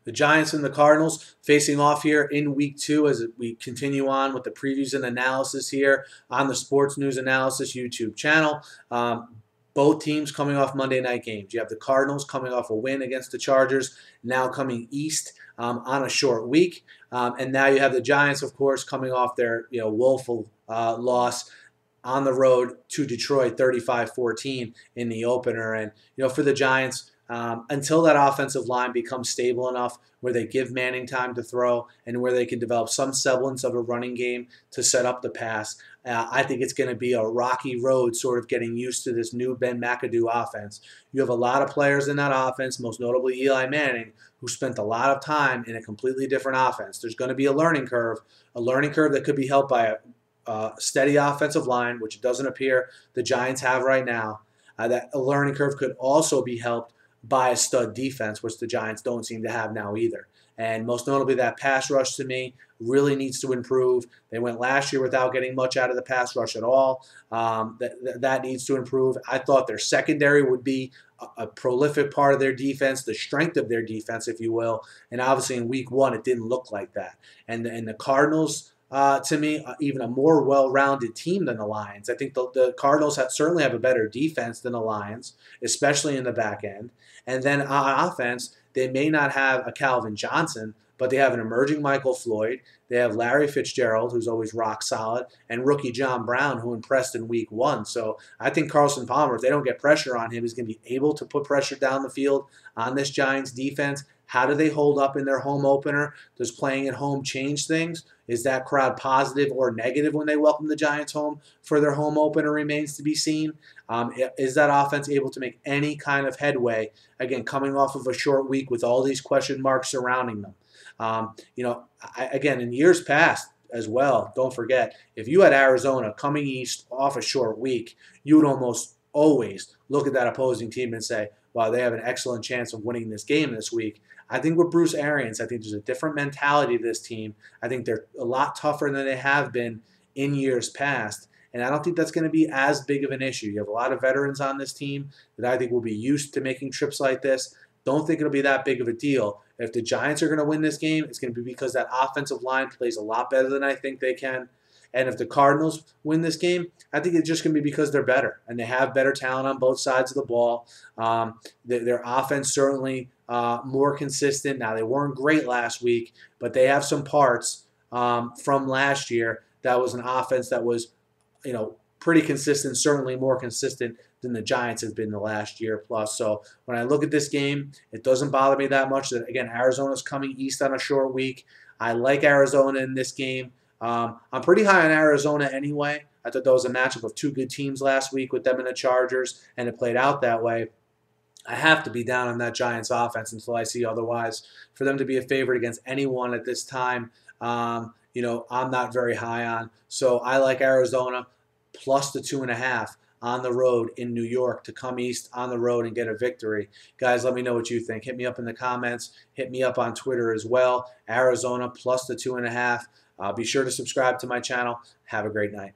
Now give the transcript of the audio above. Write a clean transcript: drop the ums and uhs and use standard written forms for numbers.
The Giants and the Cardinals facing off here in week 2 as we continue on with the previews and analysis here on the Sports News Analysis YouTube channel. Both teams coming off Monday night games. You have the Cardinals coming off a win against the Chargers, now coming east on a short week. And now you have the Giants, of course, coming off their woeful loss on the road to Detroit, 35-14 in the opener. And for the Giants, until that offensive line becomes stable enough where they give Manning time to throw and where they can develop some semblance of a running game to set up the pass, I think it's going to be a rocky road sort of getting used to this new Ben McAdoo offense. You have a lot of players in that offense, most notably Eli Manning, who spent a lot of time in a completely different offense. There's going to be a learning curve that could be helped by a steady offensive line, which it doesn't appear the Giants have right now. That a learning curve could also be helped by a stud defense, which the Giants don't seem to have now either. And most notably, that pass rush to me really needs to improve. They went last year without getting much out of the pass rush at all. That needs to improve. I thought their secondary would be a prolific part of their defense, the strength of their defense, if you will. And obviously in week 1, it didn't look like that. And the Cardinals, to me, even a more well-rounded team than the Lions. I think the Cardinals certainly have a better defense than the Lions, especially in the back end. And then on offense, they may not have a Calvin Johnson, but they have an emerging Michael Floyd. They have Larry Fitzgerald, who's always rock solid, and rookie John Brown, who impressed in week 1. So I think Carson Palmer, if they don't get pressure on him, is going to be able to put pressure down the field on this Giants defense. How do they hold up in their home opener? Does playing at home change things? Is that crowd positive or negative when they welcome the Giants home for their home opener remains to be seen. Is that offense able to make any kind of headway, again, coming off of a short week with all these question marks surrounding them? Again, in years past as well, don't forget, if you had Arizona coming east off a short week, you would almost always look at that opposing team and say, wow, they have an excellent chance of winning this game this week. I think with Bruce Arians, I think there's a different mentality to this team. I think they're a lot tougher than they have been in years past. And I don't think that's going to be as big of an issue. You have a lot of veterans on this team that I think will be used to making trips like this. Don't think it'll be that big of a deal. If the Giants are going to win this game, it's going to be because that offensive line plays a lot better than I think they can. And if the Cardinals win this game, I think it's just going to be because they're better and they have better talent on both sides of the ball. Their offense certainly more consistent. Now, they weren't great last week, but they have some parts from last year that was an offense that was, pretty consistent, certainly more consistent than the Giants have been the last year plus. So when I look at this game, it doesn't bother me that much that, again, Arizona's coming east on a short week. I like Arizona in this game. I'm pretty high on Arizona anyway. I thought that was a matchup of two good teams last week with them and the Chargers, and it played out that way. I have to be down on that Giants offense until I see otherwise. For them to be a favorite against anyone at this time, I'm not very high on. So I like Arizona plus the 2.5 on the road in New York to come east on the road and get a victory. Guys, let me know what you think. Hit me up in the comments. Hit me up on Twitter as well. Arizona plus the 2.5. Be sure to subscribe to my channel. Have a great night.